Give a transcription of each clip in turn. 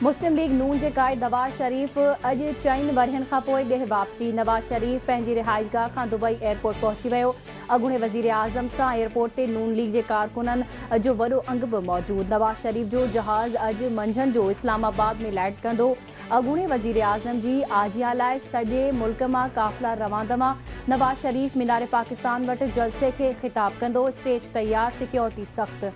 मुस्लिम league नून जे कायद नवाज शरीफ अॼु 4 वरहनि खां पोइ ॾेह वापसी। नवाज शरीफ पंहिंजी रिहाइशगाह खां दुबई एयरपोर्ट पहुची वियो। अॻूणे वज़ीर आज़म सां एयरपोर्ट ते नून लीग जे कारकुननि जो वॾो अंग बि मौजूदु। नवाज शरीफ जो जहाज़ अॼु मंझंदि जो इस्लामाबाद में लैंड कंदो। अॻूणे वज़ीर आज़म जी आजिया लाइ सॼे मुल्क मां काफ़िला रवांदमा। नवाज शरीफ मीनार पाकिस्तान वटि जलसे खे ख़िताब कंदो। स्टेज तैयार, सिक्योरिटी सख़्त।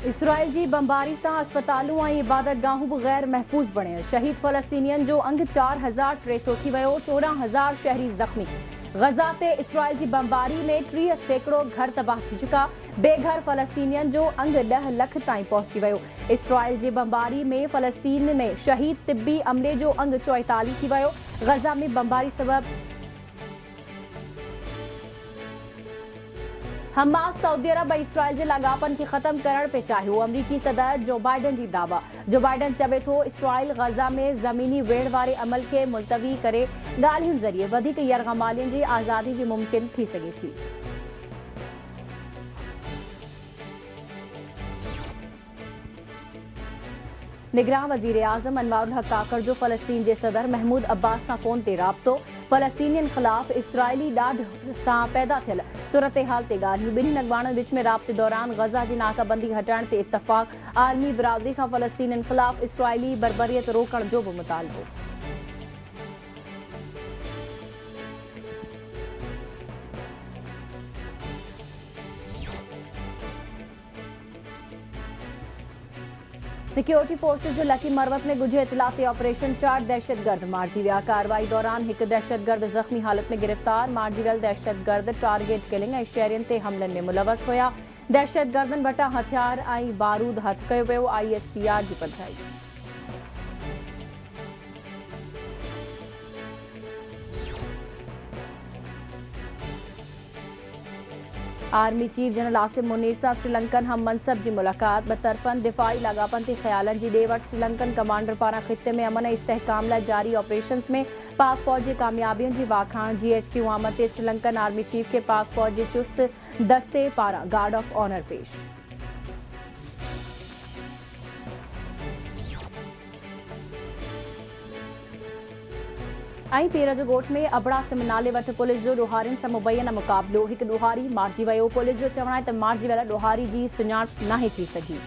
इसराइल जी बमबारी सां अस्पतालूं ऐं इबादतगाहूं बि गैर महफ़ूज़ बणियूं। शहीद फ़लस्तीनियनि जो अंग 4300 थी वियो। 14000 शहरी ज़ख़्मी। गज़ा ते इसराइल जी बमबारी में 30% घर तबाह थी चुका। बेघर फ़लस्तीनियनि जो अंग 10 लख ताईं पहुची वियो। इसराइल जी बमबारी में फ़लस्तीन में शहीद तिब्बी अमले जो अंग 44 थी वियो। गज़ा में बमबारी सबबि हमास सऊदी अरब ऐं इसराइल जे लाॻापनि खे ख़तमु करण पे चाहियो। अमरीकी सदर जो बाइडन जी दावा। जो बाइडन चवे थो इसराइल गज़ा में ज़मीनी वेड़ वारे अमल खे मुलतवी करे ॻाल्हियुनि ज़रिए वधीक यरग़मालियुनि जी आज़ादी जी मुमकिन थी सघे थी। निगरान वज़ीर आज़म अनवारुल हक काकड़ जो फ़लस्तीन जे सदर महमूद अब्बास सां फ़ोन ते राब्तो। फ़लस्तीनियुनि ख़िलाफ़ इसराइली ॾाढ सां पैदा थियल सूरत हाल ते ॻाल्हियूं। ॿिन्ही अॻवाननि विच में राब्ते दौरान गज़ा जी नाकाबंदी हटाइण ते इत्तफ़ाक़। आलमी बिरादरी खां फ़लस्तीनियुनि ख़िलाफ़ इसराइली बर्बरियत रोकण जो बि मुतालिबो। सिक्योरिटी फोर्सेस जो लकी मरवत में गुझे इतला ते ऑपरेशन 4 दहशतगर्द मारिजी विया। कार्रवाई दौरान हिकु दहशतगर्द ज़ख़्मी हालत में गिरफ़्तार। मारिजी वियल दहशतगर्द टारगेट किलिंग ऐं शहरियुनि ते हमलनि में मुलवस हुया। दहशतगर्दनि वटां हथियार ऐं बारूद हथ कयो वियो। ISPR जी पधिराई। Army chief general Asim Munir सां श्रीलंकन हम मनसब जी मुलाक़ात। ॿ तरफ़नि दिफ़ाई लाॻापनि ते ख़्यालनि जी ॾे वठि। श्रीलंकन कमांडर पारां ख़िते में अमन ऐं इस्तेहकाम लाइ जारी ऑपरेशन्स में पाक फ़ौज जे कामयाबियुनि जी वाखाण। GHQ आमद ते श्रीलंकन आर्मी चीफ खे पाक फ़ौज जे चुस्त दस्ते पारां गार्ड ऑफ ऑनर पेश। ऐं पीर जो ॻोठ में अबड़ा सिम नाले वटि पुलिस जो ॾोहारियुनि सां मुबैना मुक़ाबिलो। हिकु ॾोहारी मारिजी वियो। पुलिस जो चवणु आहे त मारिजी वियल ॾोहारी जी सुञाण नाहे थी सघी।